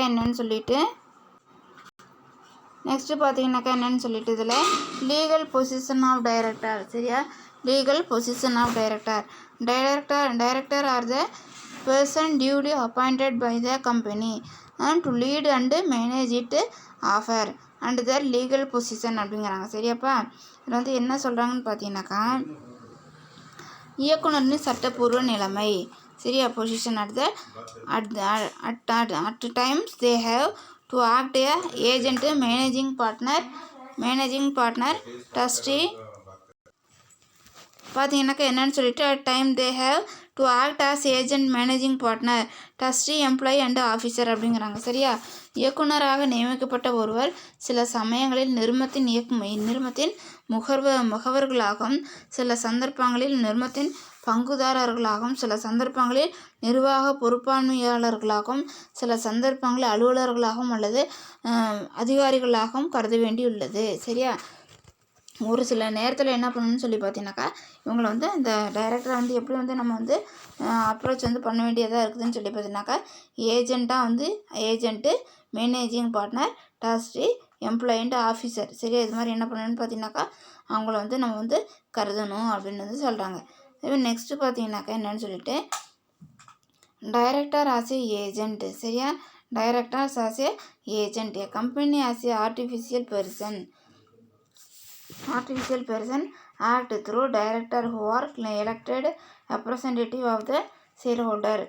என்னன்னு சொல்லிட்டு நெக்ஸ்ட்டு பார்த்தீங்கன்னாக்கா என்னன்னு சொல்லிட்டு இதில் லீகல் பொசிஷன் ஆஃப் டைரக்டர். சரியா, legal position of director. Director are the person duly appointed by the company to lead and manage it affair and their legal position அப்படிங்கிறாங்க. சரியாப்பா, இதில் வந்து என்ன சொல்கிறாங்கன்னு பார்த்தீங்கன்னாக்கா இயக்குனரின் சட்டப்பூர்வ நிலைமை. சரியா, position at times they have to act a agent, managing partner, trustee. பார்த்தீங்கன்னாக்கா என்னன்னு சொல்லிட்டு at time they have to act as agent, managing partner, trustee, employee and officer அப்படிங்கிறாங்க. சரியா, இயக்குனராக நியமிக்கப்பட்ட ஒருவர் சில சமயங்களில் நிறுவனத்தின் முகவர்களாகவும், சில சந்தர்ப்பங்களில் நிறுவனத்தின் பங்குதாரர்களாகவும், சில சந்தர்ப்பங்களில் நிர்வாக பொறுப்பாண்மையாளர்களாகவும், சில சந்தர்ப்பங்களில் அலுவலர்களாகவும் அல்லது அதிகாரிகளாகவும் கருத வேண்டியுள்ளது. சரியா, ஒரு சில நேரத்தில் என்ன பண்ணணும்னு சொல்லி பார்த்தீங்கன்னாக்கா இவங்களை வந்து இந்த டைரக்டரை வந்து எப்படி வந்து நம்ம வந்து அப்ரோச் வந்து பண்ண வேண்டியதாக இருக்குதுன்னு சொல்லி பார்த்தீங்கன்னாக்கா agent, managing partner, trustee, employee and officer. சரியா, இது மாதிரி என்ன பண்ணணும்னு பார்த்தீங்கன்னாக்கா அவங்கள வந்து நம்ம வந்து கருதணும் அப்படின்னு வந்து சொல்கிறாங்க. நெக்ஸ்ட்டு பார்த்தீங்கன்னாக்கா என்னன்னு சொல்லிட்டு டைரக்டர் ஆஸ் ஏ ஏஜென்ட். சரியா, directors as a agent. A company as a artificial person act through director who are elected representative of the shareholder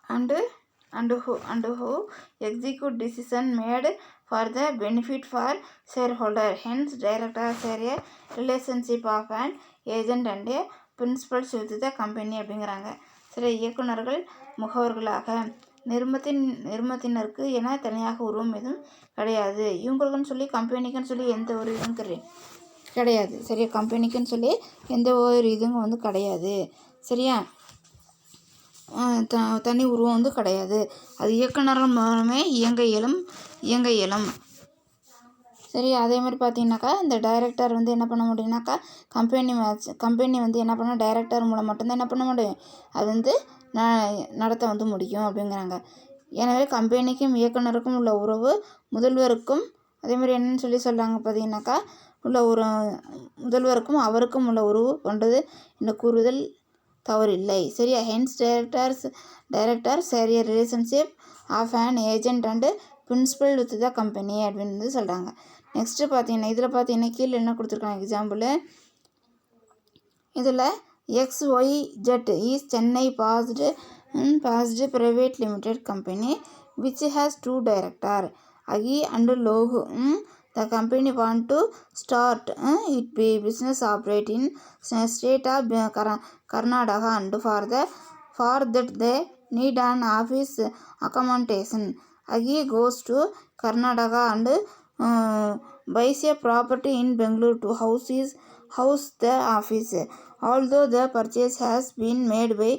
and who execute decision made for the benefit for shareholder. Hence directors are a relationship of an agent and a principals with the company அப்படிங்கிறாங்க. சில இயக்குனர்கள் முகவர்களாக நிறுவனத்தினருக்கு என தனியாக உருவம் எதுவும் கிடையாது. இவங்களுக்குன்னு சொல்லி கம்பெனிக்குன்னு சொல்லி எந்த ஒரு இதுவும் கிடையாது. சரியா, கம்பெனிக்குன்னு சொல்லி எந்த ஒரு இதுவும் வந்து கிடையாது. சரியா, தனி உருவம் வந்து கிடையாது. அது இயக்குனர்கள் மூலமே இயங்க இயலும். சரி, அதே மாதிரி பார்த்தீங்கன்னாக்கா இந்த டைரக்டர் வந்து என்ன பண்ண முடியும்னாக்கா கம்பெனி வந்து என்ன பண்ண டைரக்டர் மூலம் மட்டும்தான் என்ன பண்ண முடியும், அது வந்து நடத்த வந்து முடியும் அப்படிங்கிறாங்க. எனவே கம்பெனிக்கும் இயக்குனருக்கும் உள்ள உறவு முதல்வருக்கும் அதே மாதிரி என்னன்னு சொல்லி சொல்கிறாங்க பார்த்தீங்கன்னாக்கா உள்ள ஒரு முதல்வருக்கும் அவருக்கும் உள்ள உறவு கொண்டது என்று கூறுதல் தவறில்லை. சரியா, hence director share a relationship of an agent and principal with the company அப்படின்னு வந்து சொல்கிறாங்க. நெக்ஸ்ட்டு பார்த்தீங்கன்னா இதில் பார்த்தீங்கன்னா கீழே என்ன கொடுத்துருக்காங்க எக்ஸாம்பிள். இதில் XYZ is Chennai Past Private Limited Company which has 2 directors, Agi and Lohu. The company want to start its business operate in state of Karnataka and for that they need an office accommodation. Agi goes to Karnataka and buys a property in Bangalore to house the office. Although the purchase has been made by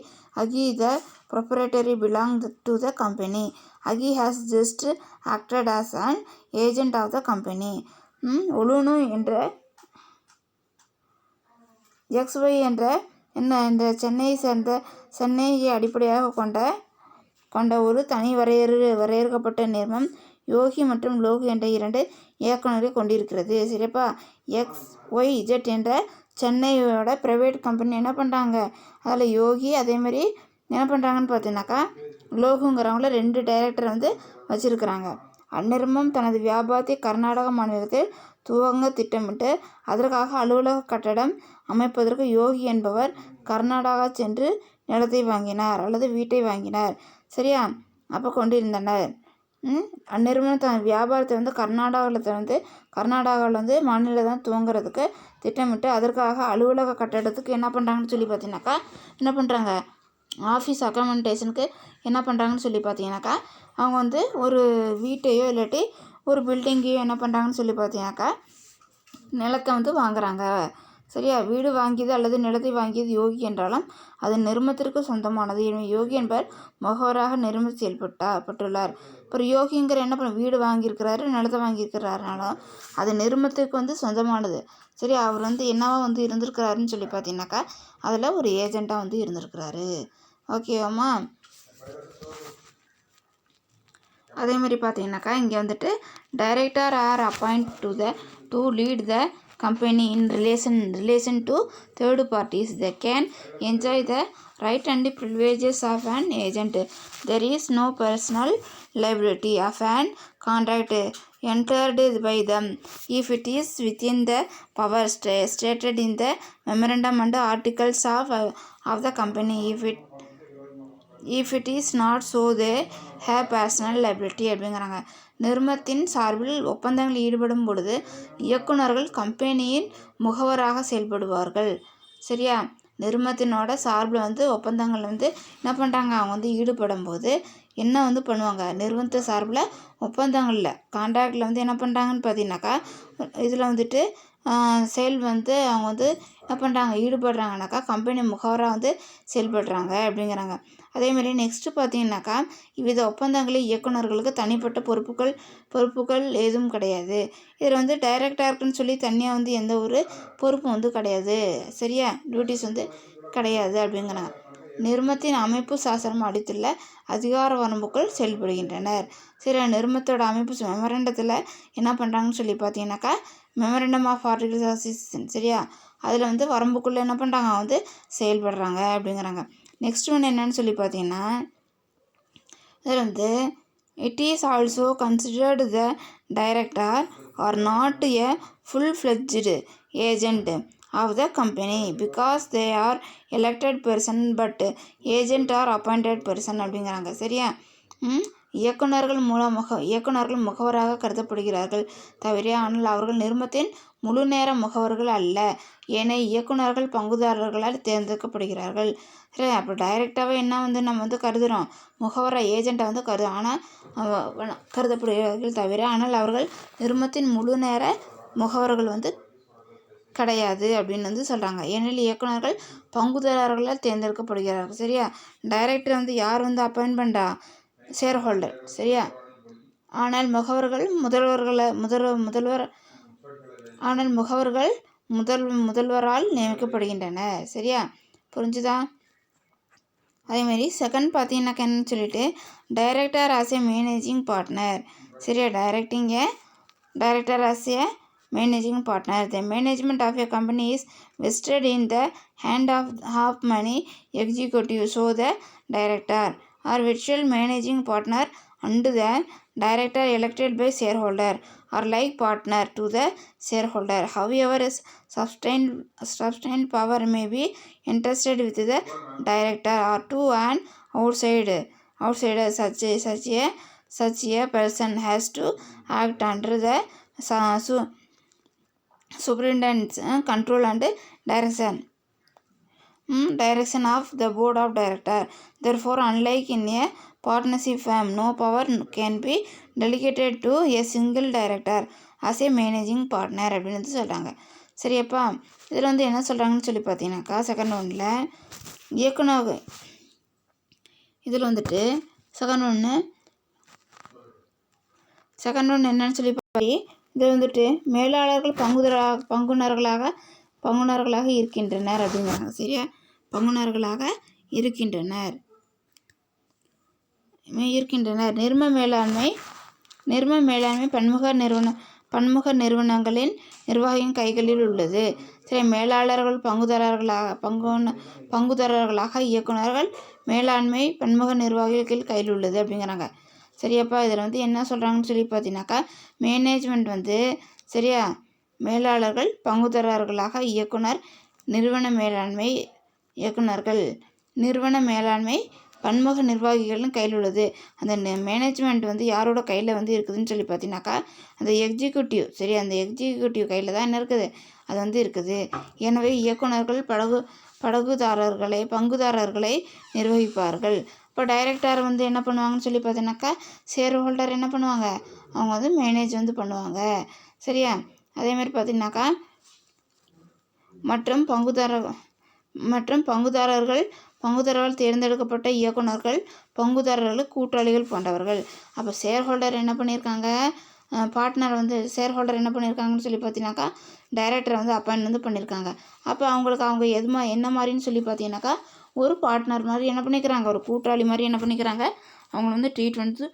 Agi, the proprietary belongs to the company. Agi has just acted as an agent of the company. ஒலுனு என்ற XY என்ற இந்த சென்னையை அடிப்படையாக கொண்ட ஒரு தனி வரையறுக்கப்பட்ட நிறுவனம் யோகி மற்றும் லோகு என்ற 2 இயக்குனரை கொண்டிருக்கிறது. சரிப்பா, XYZ என்ற சென்னையோட ப்ரைவேட் கம்பெனி என்ன பண்ணுறாங்க, அதில் யோகி அதே மாதிரி என்ன பண்ணுறாங்கன்னு பார்த்தீங்கன்னாக்கா லோகுங்கிறவங்கள 2 டைரக்டர் வந்து வச்சுருக்கிறாங்க. அந்நிறுவனம் தனது வியாபாரத்தை கர்நாடக மாநிலத்தில் துவங்க திட்டமிட்டு அதற்காக அலுவலக கட்டடம் அமைப்பதற்கு யோகி என்பவர் கர்நாடகா சென்று நிலத்தை வாங்கினார் அல்லது வீட்டை வாங்கினார். சரியா, அப்போ கொண்டிருந்தனர். அந்நிறுவனம் தன் வியாபாரத்தை வந்து கர்நாடகாவில் வந்து மாநிலத்தில் தான் துவங்குறதுக்கு திட்டமிட்டு அதற்காக அலுவலக கட்டடத்துக்கு என்ன பண்ணுறாங்கன்னு சொல்லி பார்த்தீங்கன்னாக்கா என்ன பண்ணுறாங்க ஆஃபீஸ் அக்காமடேஷனுக்கு என்ன பண்ணுறாங்கன்னு சொல்லி பார்த்தீங்கன்னாக்கா அவங்க வந்து ஒரு வீட்டையோ இல்லாட்டி ஒரு பில்டிங்கையோ என்ன பண்ணுறாங்கன்னு சொல்லி பார்த்தீங்கன்னாக்கா நிலத்தை வந்து வாங்குகிறாங்க. சரியா, வீடு வாங்கியது அல்லது நிலத்தை வாங்கியது யோகி என்றாலும் அது நிறுவனத்திற்கு சொந்தமானது. யோகி என்பவர் முகவராக நிறுவனம் செயல்பட்டுள்ளார். அப்புறம் யோகிங்கிற என்ன பண்ண வீடு வாங்கியிருக்கிறாரு, நிலத்தை வாங்கியிருக்கிறாருனாலும் அது நிறுவனத்துக்கு வந்து சொந்தமானது. சரி, அவர் வந்து என்னவா வந்து இருந்திருக்கிறாருன்னு சொல்லி பார்த்தீங்கன்னாக்கா அதில் ஒரு ஏஜெண்ட்டாக வந்து இருந்திருக்கிறாரு. ஓகேவாம்மா. அதே மாதிரி பார்த்தீங்கன்னாக்கா இங்கே வந்துட்டு director are appoint to lead the company in relation to third parties. They can enjoy the right and privileges of an agent. There is no personal liability of an contract entered by them if it is within the power stated in the memorandum and articles of the company. If it is not so, they have personal liability அப்படிங்கிறாங்க. நிறுவனத்தின் சார்பில் ஒப்பந்தங்களில் ஈடுபடும் பொழுது இயக்குநர்கள் கம்பெனியின் முகவராக செயல்படுவார்கள். சரியா? நிறுவனத்தினோட சார்பில் வந்து ஒப்பந்தங்கள் வந்து என்ன பண்ணுறாங்க, அவங்க வந்து ஈடுபடும் போது என்ன வந்து பண்ணுவாங்க, நிறுவனத்து சார்பில் ஒப்பந்தங்களில் கான்ட்ராக்டில் வந்து என்ன பண்ணுறாங்கன்னு பார்த்தீங்கன்னாக்கா, இதில் வந்துட்டு செயல் வந்து அவங்க வந்து என்ன பண்ணுறாங்க, ஈடுபடுறாங்கனாக்கா கம்பெனி முகவராக வந்து செயல்படுறாங்க அப்படிங்கிறாங்க. அதேமாதிரி நெக்ஸ்ட்டு பார்த்தீங்கன்னாக்கா, இவ்வித ஒப்பந்தங்களில் இயக்குநர்களுக்கு தனிப்பட்ட பொறுப்புகள் எதுவும் கிடையாது. இதில் வந்து டைரக்டருக்குன்னு சொல்லி தனியாக வந்து எந்த ஒரு பொறுப்பும் வந்து கிடையாது. சரியா? டியூட்டிஸ் வந்து கிடையாது அப்படிங்கிறாங்க. நிறுவனத்தின் அமைப்பு சாசனம் அடித்துள்ள அதிகார வரம்புக்குள் செயல்படுகின்றனர். சரி, நிறுவனத்தோட அமைப்பு மெமரண்டத்தில் என்ன பண்ணுறாங்கன்னு சொல்லி பார்த்தீங்கன்னாக்கா, மெமரண்டம் ஆஃப் ஆர்டிகல்ஸ் அசோசியேஷன். சரியா? அதில் வந்து வரம்புக்குள்ளே என்ன பண்ணுறாங்க, வந்து செயல்படுறாங்க அப்படிங்கிறாங்க. நெக்ஸ்ட் ஒன்று என்னன்னு சொல்லி பார்த்தீங்கன்னா, இதில் வந்து it is also considered the director are not a full fledged agent of the company because they are elected person but agent are appointed person அப்படிங்கிறாங்க. சரியா? இயக்குநர்கள் முகவராக கருதப்படுகிறார்கள் தவிர, ஆனால் அவர்கள் நிறுவனத்தின் முழு நேர முகவர்கள் அல்ல. ஏனைய இயக்குநர்கள் பங்குதாரர்களால் தேர்ந்தெடுக்கப்படுகிறார்கள். சரி, அப்போ டைரெக்டாகவே என்ன வந்து நம்ம வந்து கருதுகிறோம், முகவராக ஏஜெண்ட்டை வந்து ஆனால் கருதப்படுகிறார்கள் தவிர, ஆனால் அவர்கள் நிறுவனத்தின் முழு நேர முகவர்கள் வந்து கிடையாது அப்படின்னு வந்து சொல்கிறாங்க. ஏனெனில் இயக்குநர்கள் பங்குதாரர்களால் தேர்ந்தெடுக்கப்படுகிறார்கள். சரியா? டைரக்டர் வந்து யார் வந்து அப்பாயின்ட் பண்ணுறா, ஷேர் ஹோல்டர். சரியா? ஆனால் முகவர்கள் முதல்வரால் நியமிக்கப்படுகின்றனர். சரியா? புரிஞ்சுதா? அதேமாரி செகண்ட் பார்த்தீங்கன்னாக்கா என்னன்னு சொல்லிட்டு, director as a managing partner. சரியா? Director as a managing partner. The management of a company is vested in the hand of many executives. So the director or virtual managing partner and the director elected by shareholder are like partner to the shareholder. However, substantial power may be entrusted with the director or to an outsider. Such a person has to act under the superintendent's control and direction of the board of directors. Therefore, unlike in a partnership firm, no power can be delegated to a single director as a managing partner அப்படின்னு சொல்கிறாங்க. சரியாப்பா? இதில் வந்து என்ன சொல்கிறாங்கன்னு சொல்லி பார்த்தீங்கன்னாக்கா, second ஒன்றில் இதில் வந்துட்டு செகண்ட் ஒன்று என்னன்னு சொல்லி பார்த்தி, இதில் வந்துட்டு மேலாளர்கள் பங்குனர்களாக இருக்கின்றனர் அப்படிங்கிறாங்க. சரியா? பங்குனர்களாக இருக்கின்றனர். நிர்ம மேலாண்மை பன்முக நிறுவனங்களின் நிர்வாகியின் கைகளில் உள்ளது. சரி, மேலாளர்கள் பங்குதாரர்களாக இயக்குநர்கள் மேலாண்மை பன்முக நிர்வாகிகள் கையில் உள்ளது அப்படிங்கிறாங்க. சரியாப்பா? இதில் வந்து என்ன சொல்கிறாங்கன்னு சொல்லி பார்த்தீங்கன்னாக்கா, மேனேஜ்மெண்ட் வந்து சரியா, மேலாளர்கள் பங்குதாரர்களாக நிறுவன மேலாண்மை பன்முக நிர்வாகிகளின் கையில் உள்ளது. அந்த மேனேஜ்மெண்ட் வந்து யாரோட கையில் வந்து இருக்குதுன்னு சொல்லி பார்த்தீங்கன்னாக்கா, அந்த எக்ஸிக்யூட்டிவ். சரி, அந்த எக்ஸிக்யூட்டிவ் கையில் தான் என்ன இருக்குது, அது வந்து இருக்குது. எனவே இயக்குநர்கள் பங்குதாரர்களை நிர்வகிப்பார்கள். இப்போ டைரக்டர் வந்து என்ன பண்ணுவாங்கன்னு சொல்லி பார்த்தீங்கன்னாக்கா, ஷேர் ஹோல்டர் என்ன பண்ணுவாங்க, அவங்க வந்து மேனேஜ் வந்து பண்ணுவாங்க. சரியா? அதேமாதிரி பார்த்தீங்கன்னாக்கா, மற்றும் பங்குதாரர்கள் தேர்ந்தெடுக்கப்பட்ட இயக்குநர்கள் பங்குதாரர்கள் கூட்டாளிகள் போன்றவர்கள். அப்போ ஷேர் ஹோல்டர் என்ன பண்ணியிருக்காங்க, பார்ட்னர் வந்து ஷேர் ஹோல்டர் என்ன பண்ணியிருக்காங்கன்னு சொல்லி பார்த்தீங்கன்னாக்கா, டைரக்டரை வந்து அப்பாயின்ட் வந்து பண்ணியிருக்காங்க. அப்போ அவங்க என்ன மாதிரின்னு சொல்லி பார்த்தீங்கன்னாக்கா, ஒரு பார்ட்னர் மாதிரி என்ன பண்ணிக்கிறாங்க, ஒரு கூட்டாளி மாதிரி என்ன பண்ணிக்கிறாங்க, அவங்க வந்து ட்ரீட் வந்து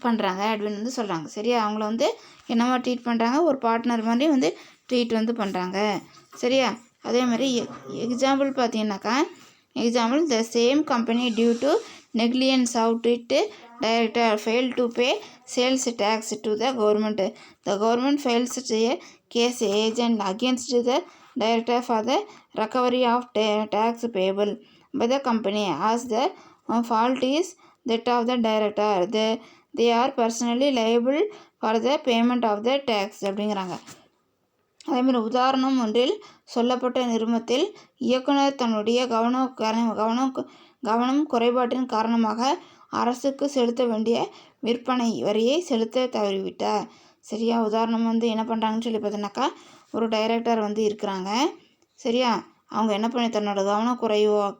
பண்ணுறாங்க அப்படின்னு வந்து சொல்கிறாங்க. சரியா, அவங்கள வந்து என்னவா ட்ரீட் பண்ணுறாங்க, ஒரு பார்ட்னர் மாதிரி வந்து ட்ரீட் வந்து பண்ணுறாங்க. சரியா, அதே மாதிரி எக்ஸாம்பிள் பார்த்தீங்கன்னாக்கா, example the same company due to negligence of it director fail to pay sales tax to the government. The government files a case agent against the director for the recovery of tax payable by the company as the fault is that of the director. They are personally liable for the payment of the tax அப்படிங்கிறாங்க. அதேமாதிரி உதாரணம் ஒன்றில் சொல்லப்பட்ட நிறுவனத்தில் இயக்குனர் தன்னுடைய கவனம் குறைபாட்டின் காரணமாக அரசுக்கு செலுத்த வேண்டிய விற்பனை வரியை செலுத்த தவறிவிட்டார். சரியா, உதாரணம் வந்து என்ன பண்ணுறாங்கன்னு சொல்லி பார்த்தீங்கன்னாக்கா, ஒரு டைரக்டர் வந்து இருக்கிறாங்க. சரியா, அவங்க என்ன பண்ணி தன்னோட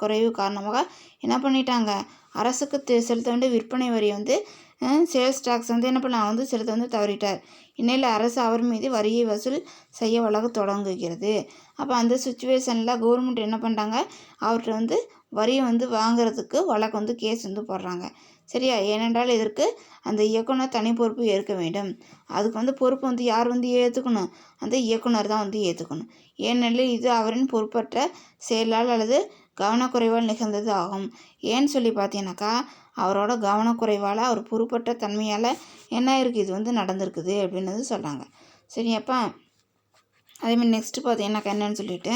குறைவு காரணமாக என்ன பண்ணிட்டாங்க, அரசுக்கு செலுத்த வேண்டிய விற்பனை வரி வந்து சேல்ஸ் டேக்ஸ் வந்து என்ன பண்ண வந்து செலுத்த வந்து தவறிட்டார். இந்நிலையில் அரசு அவர் மீது வரியை வசூல் செய்ய வழக்கு தொடங்குகிறது. அப்போ அந்த சுச்சுவேஷனில் கவர்மெண்ட் என்ன பண்ணுறாங்க, அவர்கிட்ட வந்து வரியை வந்து வாங்குறதுக்கு வழக்கு வந்து கேஸ் வந்து போடுறாங்க. சரியா, ஏனென்றால் இதற்கு அந்த இயக்குனர் தனி பொறுப்பு ஏற்க வேண்டும். அதுக்கு வந்து பொறுப்பு வந்து யார் வந்து ஏற்றுக்கணும், அந்த இயக்குனர் தான் வந்து ஏற்றுக்கணும். ஏனெனில் இது அவரின் பொறுப்பற்ற செயலால் அல்லது கவனக்குறைவால் நிகழ்ந்தது ஆகும். ஏன்னு சொல்லி பார்த்தீங்கன்னாக்கா, அவரோட கவனக்குறைவால் அவர் பொறுப்பற்ற தன்மையால் என்ன இருக்குது, இது வந்து நடந்திருக்குது அப்படின்னு சொல்கிறாங்க. சரியாப்பா, அதேமாதிரி நெக்ஸ்ட்டு பார்த்தீங்கன்னாக்கா என்னன்னு சொல்லிட்டு